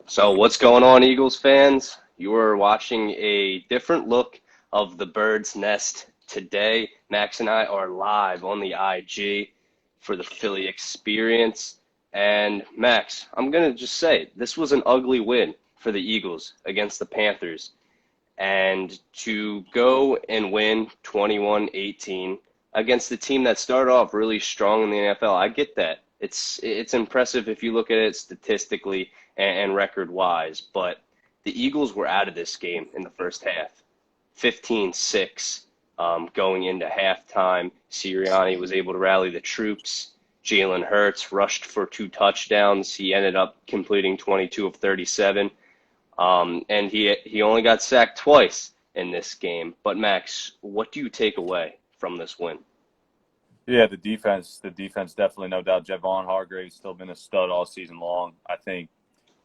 So, what's going on, Eagles fans? You are watching a different look of the Bird's Nest today. Max and I are live on the IG for the Philly experience. And, Max, I'm going to just say this was an ugly win for the Eagles against the Panthers. And to go and win 21-18 against the team that started off really strong in the NFL, I get that. It's impressive if you look at it statistically and record wise, but the Eagles were out of this game in the first half, 15-6 going into halftime. Sirianni was able to rally the troops. Jalen Hurts rushed for 2 touchdowns. He ended up completing 22 of 37. And he only got sacked twice in this game. But Max, what do you take away from this win? Yeah, the defense definitely, no doubt. Javon Hargrave's still been a stud all season long. I think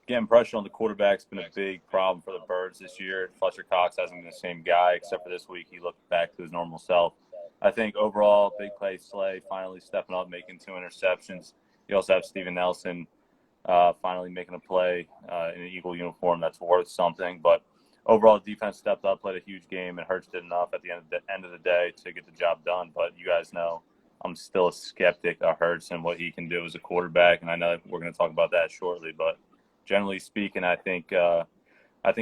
getting pressure on the quarterback's been a big problem for the Birds this year. Fletcher Cox hasn't been the same guy, except for this week. He looked back to his normal self. I think overall, big play Slay finally stepping up, making 2 interceptions. You also have Steven Nelson finally making a play in an Eagle uniform that's worth something. But overall, defense stepped up, played a huge game, and Hurts did enough at the end of the day to get the job done. But you guys know I'm still a skeptic of Hurts and what he can do as a quarterback, and I know we're going to talk about that shortly. But generally speaking, I think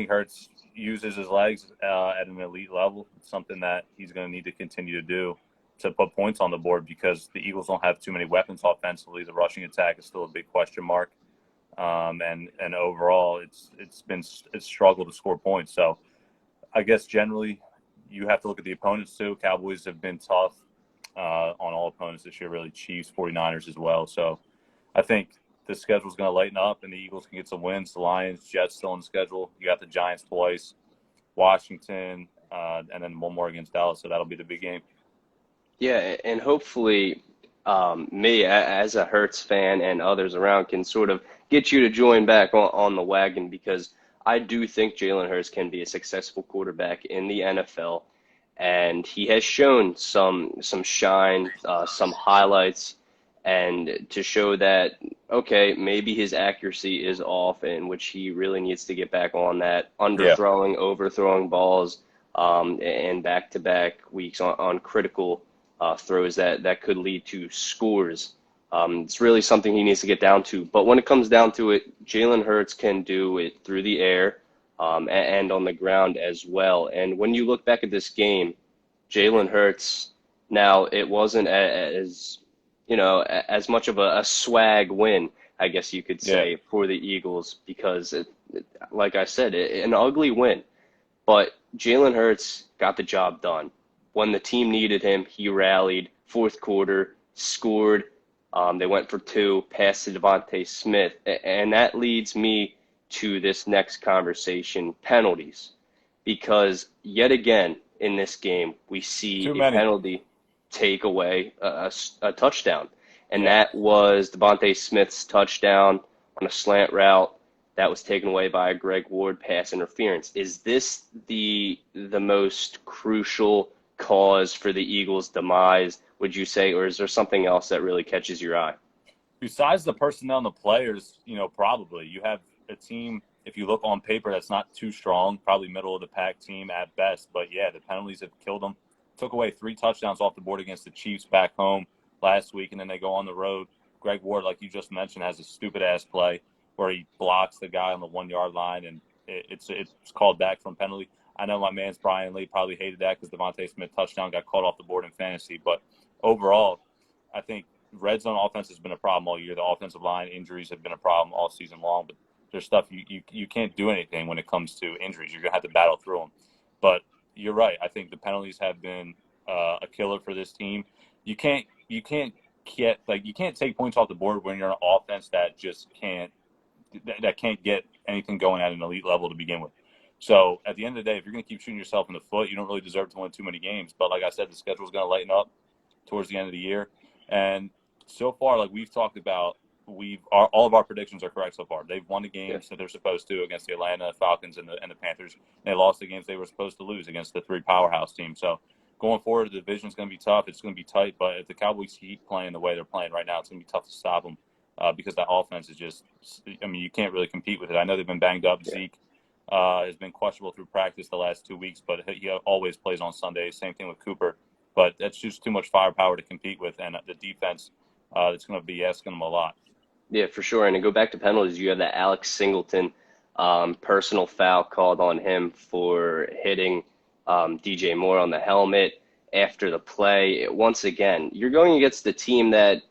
Hurts uses his legs at an elite level. It's something that he's going to need to continue to do to put points on the board because the Eagles don't have too many weapons offensively. The rushing attack is still a big question mark, and overall, it's struggled to score points. So I guess generally you have to look at the opponents too. Cowboys have been tough on all opponents this year, really. Chiefs, 49ers as well. So I think the schedule's going to lighten up and the Eagles can get some wins. The Lions, Jets still on the schedule. You got the Giants twice, Washington, and then one more against Dallas. So that'll be the big game. Yeah, and hopefully me as a Hertz fan and others around can sort of get you to join back on the wagon because I do think Jalen Hurts can be a successful quarterback in the NFL, and he has shown some shine, some highlights, and to show that okay, maybe his accuracy is off, in which he really needs to get back on that Yeah. underthrowing, overthrowing balls, and back-to-back weeks on critical throws that could lead to scores. It's really something he needs to get down to. But when it comes down to it, Jalen Hurts can do it through the air and on the ground as well. And when you look back at this game, Jalen Hurts, now it wasn't as as much of a swag win, I guess you could Yeah. say, for the Eagles because, like I said, an ugly win. But Jalen Hurts got the job done. When the team needed him, he rallied. Fourth quarter, scored. They went for two, passed to Devontae Smith. And that leads me to this next conversation, penalties. Because yet again in this game, we see Too a many. penalty take away a touchdown. And Yeah. that was Devontae Smith's touchdown on a slant route that was taken away by a Greg Ward pass interference. Is this the most crucial cause for the Eagles' demise, would you say, or is there something else that really catches your eye? Besides the personnel and the players, probably you have a team. If you look on paper, that's not too strong. Probably middle of the pack team at best. But yeah, the penalties have killed them. Took away 3 touchdowns off the board against the Chiefs back home last week, and then they go on the road. Greg Ward, like you just mentioned, has a stupid ass play where he blocks the guy on the 1 yard line, and it's called back from penalty. I know my man's Brian Lee probably hated that because Devontae Smith touchdown got caught off the board in fantasy. But overall, I think red zone offense has been a problem all year. The offensive line injuries have been a problem all season long. But there's stuff you can't do anything when it comes to injuries. You're gonna have to battle through them. But you're right. I think the penalties have been a killer for this team. You can't you can't take points off the board when you're an offense that can't get anything going at an elite level to begin with. So at the end of the day, if you're going to keep shooting yourself in the foot, you don't really deserve to win too many games. But like I said, the schedule is going to lighten up towards the end of the year. And so far, like we've talked about, all of our predictions are correct so far. They've won the Yeah. games that they're supposed to against the Atlanta Falcons and the Panthers. They lost the games they were supposed to lose against the 3 powerhouse teams. So going forward, the division's going to be tough. It's going to be tight. But if the Cowboys keep playing the way they're playing right now, it's going to be tough to stop them. because that offense is just, I mean, you can't really compete with it. I know they've been banged up. Yeah. Zeke has been questionable through practice the last 2 weeks, but he always plays on Sundays. Same thing with Cooper. But that's just too much firepower to compete with, and the defense, it's going to be asking them a lot. Yeah, for sure. And to go back to penalties, you have that Alex Singleton personal foul called on him for hitting DJ Moore on the helmet after the play. Once again, you're going against the team that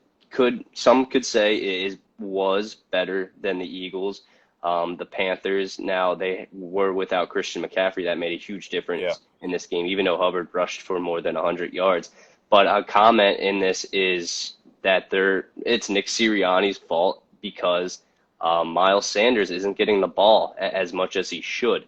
some could say was better than the Eagles. The Panthers, now they were without Christian McCaffrey. That made a huge difference in this game, even though Hubbard rushed for more than 100 yards. But a comment in this is that it's Nick Sirianni's fault because Miles Sanders isn't getting the ball as much as he should.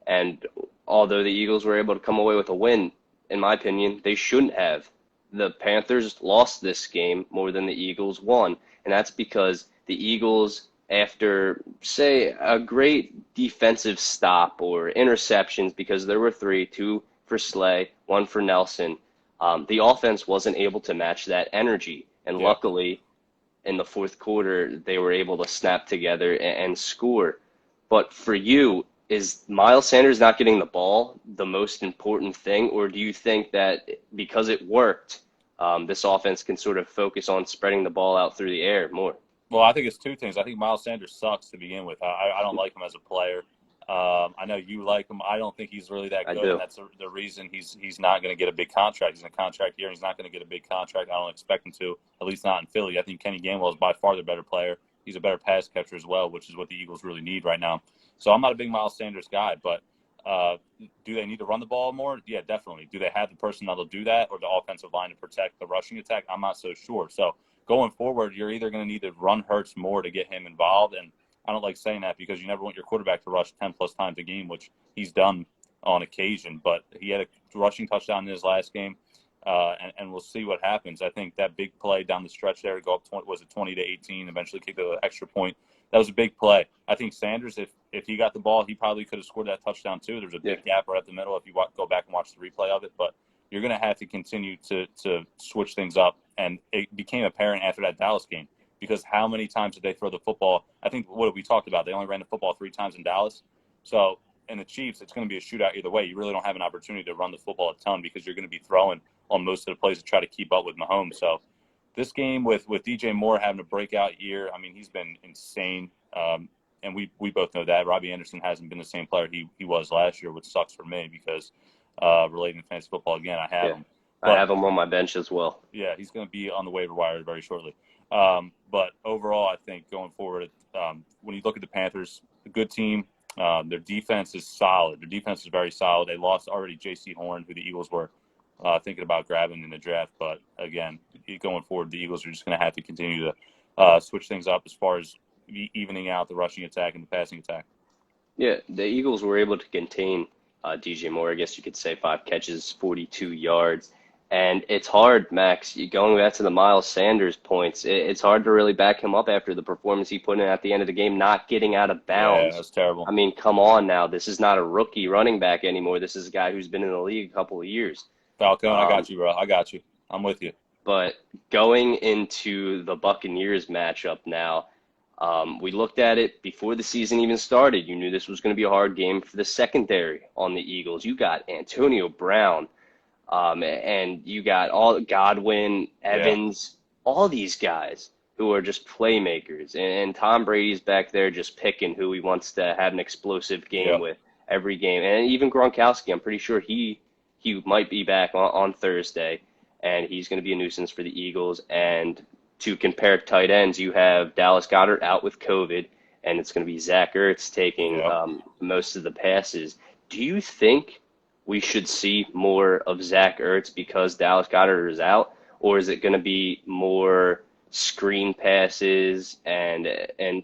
And although the Eagles were able to come away with a win, in my opinion, they shouldn't have. The Panthers lost this game more than the Eagles won. And that's because the Eagles, after, say, a great defensive stop or interceptions, because there were three, two for Slay, one for Nelson, the offense wasn't able to match that energy. And luckily, in the fourth quarter, they were able to snap together and score. But for you, is Miles Sanders not getting the ball the most important thing? Or do you think that because it worked, this offense can sort of focus on spreading the ball out through the air more? Well, I think it's two things. I think Miles Sanders sucks to begin with. I don't like him as a player. I know you like him. I don't think he's really that good, and that's the reason he's not going to get a big contract. He's in a contract here, and he's not going to get a big contract. I don't expect him to, at least not in Philly. I think Kenny Gainwell is by far the better player. He's a better pass catcher as well, which is what the Eagles really need right now. So I'm not a big Miles Sanders guy, but do they need to run the ball more? Yeah, definitely. Do they have the personnel to do that, or the offensive line to protect the rushing attack? I'm not so sure. So going forward, you're either going to need to run Hurts more to get him involved, and I don't like saying that because you never want your quarterback to rush 10-plus times a game, which he's done on occasion. But he had a rushing touchdown in his last game, and we'll see what happens. I think that big play down the stretch there to go up 20-18, eventually kick the extra point. That was a big play. I think Sanders, if he got the ball, he probably could have scored that touchdown too. There's a big gap right up the middle if you go back and watch the replay of it. But you're going to have to continue to switch things up. And it became apparent after that Dallas game. Because how many times did they throw the football? I think what we talked about, they only ran the football 3 times in Dallas. So in the Chiefs, it's going to be a shootout either way. You really don't have an opportunity to run the football a ton because you're going to be throwing on most of the plays to try to keep up with Mahomes. So this game with DJ Moore having a breakout year, I mean, he's been insane. And we both know that. Robbie Anderson hasn't been the same player he was last year, which sucks for me because relating to fantasy football, again, I have him. But I have him on my bench as well. Yeah, he's going to be on the waiver wire very shortly. But overall, I think going forward, when you look at the Panthers, a good team. Their defense is solid. Their defense is very solid. They lost already J.C. Horn, who the Eagles were thinking about grabbing in the draft. But, again, going forward, the Eagles are just going to have to continue to switch things up as far as evening out the rushing attack and the passing attack. Yeah, the Eagles were able to contain DJ Moore. I guess you could say 5 catches, 42 yards. And it's hard, Max, going back to the Miles Sanders points, it's hard to really back him up after the performance he put in at the end of the game, not getting out of bounds. Yeah, that's terrible. I mean, come on now. This is not a rookie running back anymore. This is a guy who's been in the league a couple of years. Falcone, I got you, bro. I got you. I'm with you. But going into the Buccaneers matchup now, we looked at it before the season even started. You knew this was going to be a hard game for the secondary on the Eagles. You got Antonio Brown. And you got all Godwin, Evans, all these guys who are just playmakers. And Tom Brady's back there just picking who he wants to have an explosive game with every game. And even Gronkowski, I'm pretty sure he might be back on Thursday, and he's going to be a nuisance for the Eagles. And to compare tight ends, you have Dallas Goedert out with COVID, and it's going to be Zach Ertz taking most of the passes. Do you think we should see more of Zach Ertz because Dallas Goedert is out, or is it going to be more screen passes and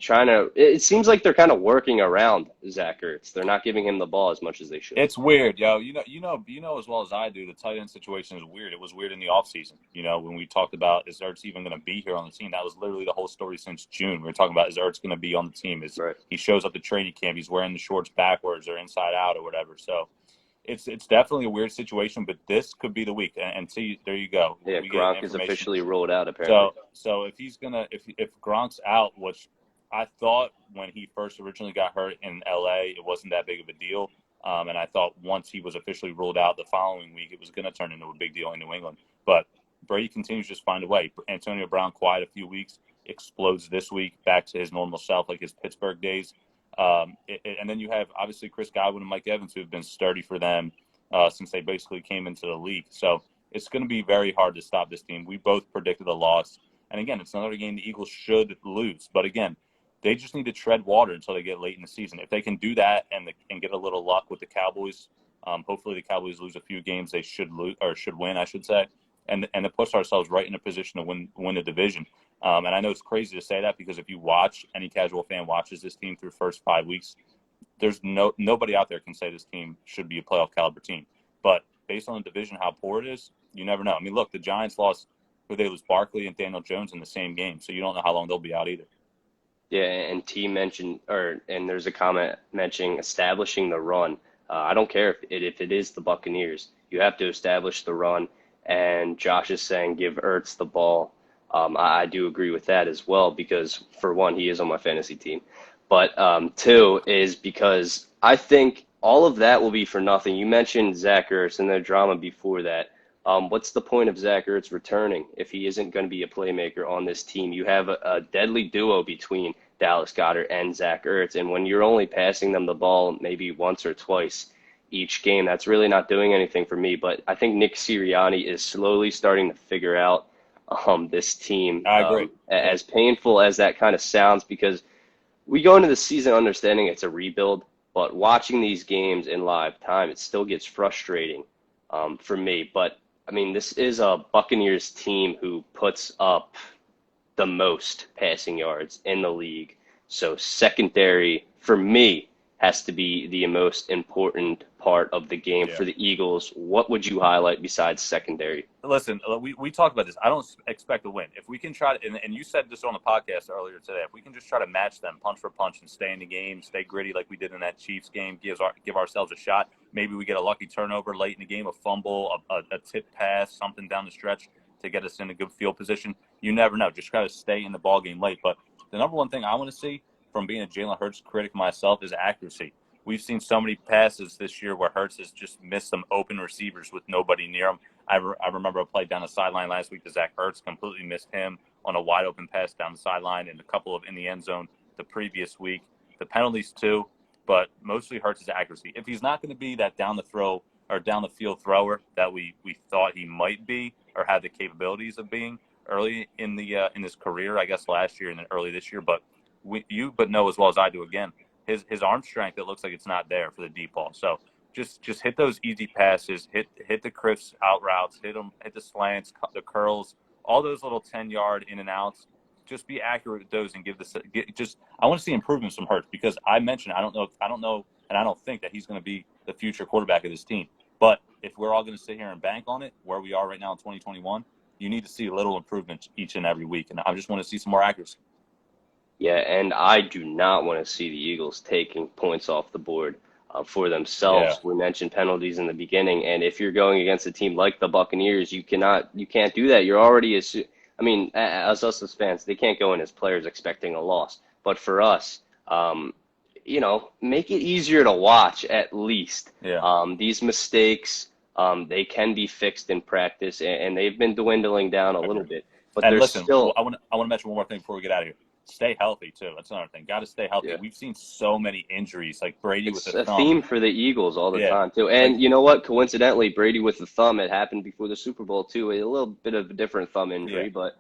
trying to – it seems like they're kind of working around Zach Ertz. They're not giving him the ball as much as they should. It's weird, yo. You know as well as I do, the tight end situation is weird. It was weird in the offseason, when we talked about is Ertz even going to be here on the team. That was literally the whole story since June. We were talking about is Ertz going to be on the team. He shows up to training camp. He's wearing the shorts backwards or inside out or whatever. So it's definitely a weird situation, but this could be the week. And see, there you go. Yeah, We get Gronk is information. officially rolled out apparently. So if Gronk's out, which I thought when he first originally got hurt in LA, it wasn't that big of a deal. And I thought once he was officially ruled out the following week, it was going to turn into a big deal in New England. But Brady continues to just find a way. Antonio Brown quiet a few weeks, explodes this week back to his normal self, like his Pittsburgh days. And then you have obviously Chris Godwin and Mike Evans, who have been sturdy for them since they basically came into the league. So it's going to be very hard to stop this team. We both predicted a loss. And again, it's another game the Eagles should lose. But again, they just need to tread water until they get late in the season. If they can do that and get a little luck with the Cowboys, hopefully the Cowboys lose a few games they should win, I should say, and to push ourselves right in a position to win the division. And I know it's crazy to say that because if you watch, any casual fan watches this team through first 5 weeks, there's nobody out there can say this team should be a playoff caliber team. But based on the division, how poor it is, you never know. I mean, look, the Giants lost, they lose Barkley and Daniel Jones in the same game, so you don't know how long they'll be out either. Yeah, and T mentioned, and there's a comment mentioning establishing the run. I don't care if it is the Buccaneers. You have to establish the run. And Josh is saying give Ertz the ball. I do agree with that as well because, for one, he is on my fantasy team. But two is because I think all of that will be for nothing. You mentioned Zach Ertz and the drama before that. What's the point of Zach Ertz returning if he isn't going to be a playmaker on this team? You have a deadly duo between Dallas Goedert and Zach Ertz, and when you're only passing them the ball maybe once or twice each game, that's really not doing anything for me. But I think Nick Sirianni is slowly starting to figure out this team. I agree. As painful as that kind of sounds, because we go into the season understanding it's a rebuild, but watching these games in live time, it still gets frustrating for me. But I mean, this is a Buccaneers team who puts up the most passing yards in the league. So secondary, for me, has to be the most important part of the game for the Eagles. What would you highlight besides secondary? Listen, we talked about this. I don't expect a win. If we can try to, and you said this on the podcast earlier today, if we can just try to match them punch for punch and stay in the game, stay gritty like we did in that Chiefs game, give ourselves a shot. Maybe we get a lucky turnover late in the game, a fumble, a tip pass, something down the stretch to get us in a good field position. You never know. Just try to stay in the ball game late. But the number one thing I want to see from being a Jalen Hurts critic myself is accuracy. We've seen so many passes this year where Hurts has just missed some open receivers with nobody near him. I remember a play down the sideline last week that Zach Ertz completely missed him on a wide open pass down the sideline and a couple of in the end zone the previous week. The penalties too, but mostly Hurts' accuracy. If he's not going to be that down the field thrower that we thought he might be or had the capabilities of being early in his career, I guess last year and then early this year, but you know as well as I do, again, his arm strength, it looks like it's not there for the deep ball. So just hit those easy passes, hit the crisp out routes, hit the slants, the curls, all those little 10-yard in and outs. Just be accurate with those and I want to see improvements from Hurts because I mentioned I don't know, and I don't think that he's going to be the future quarterback of this team. But if we're all going to sit here and bank on it, where we are right now in 2021, you need to see little improvements each and every week, and I just want to see some more accuracy. Yeah, and I do not want to see the Eagles taking points off the board for themselves. Yeah. We mentioned penalties in the beginning, and if you're going against a team like the Buccaneers, you can't do that. You're already as us as fans, they can't go in as players expecting a loss. But for us, make it easier to watch at least. Yeah. These mistakes, they can be fixed in practice, and they've been dwindling down a little bit. But and listen, I want to mention one more thing before we get out of here. Stay healthy, too. That's another thing. Got to stay healthy. Yeah. We've seen so many injuries, like Brady with the thumb. It's a theme for the Eagles all the time, too. And you know what? Coincidentally, Brady with the thumb, it happened before the Super Bowl, too. A little bit of a different thumb injury, but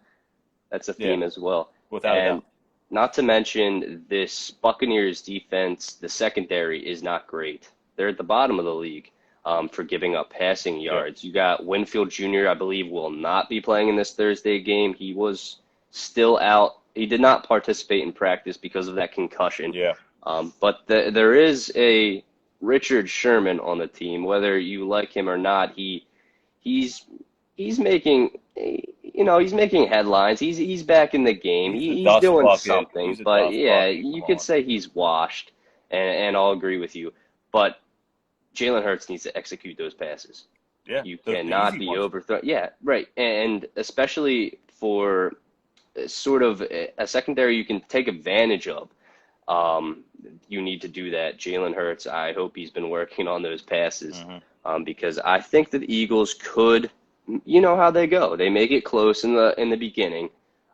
that's a theme as well. Without a doubt. Not to mention, this Buccaneers defense, the secondary is not great. They're at the bottom of the league for giving up passing yards. You got Winfield Jr., I believe, will not be playing in this Thursday game. He was still out. He did not participate in practice because of that concussion. Yeah. But there is a Richard Sherman on the team. Whether you like him or not, he's making headlines. He's back in the game. He's doing something. But yeah, you could say he's washed, and I'll agree with you. But Jalen Hurts needs to execute those passes. Yeah, You the cannot easy be ones. overthrown. Yeah, right. And especially for sort of a secondary you can take advantage of. Um, you need to do that. Jalen Hurts, I hope he's been working on those passes Hmm. because I think that the Eagles could, you know how they go. They make it close in the beginning,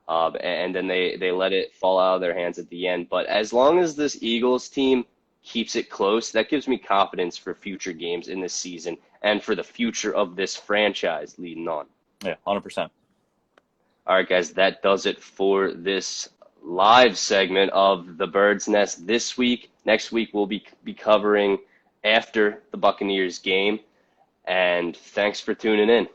and then they let it fall out of their hands at the end. But as long as this Eagles team keeps it close, that gives me confidence for future games in this season and for the future of this franchise leading on. Yeah, 100%. All right, guys, that does it for this live segment of the Bird's Nest this week. Next week, we'll be covering after the Buccaneers game. And thanks for tuning in.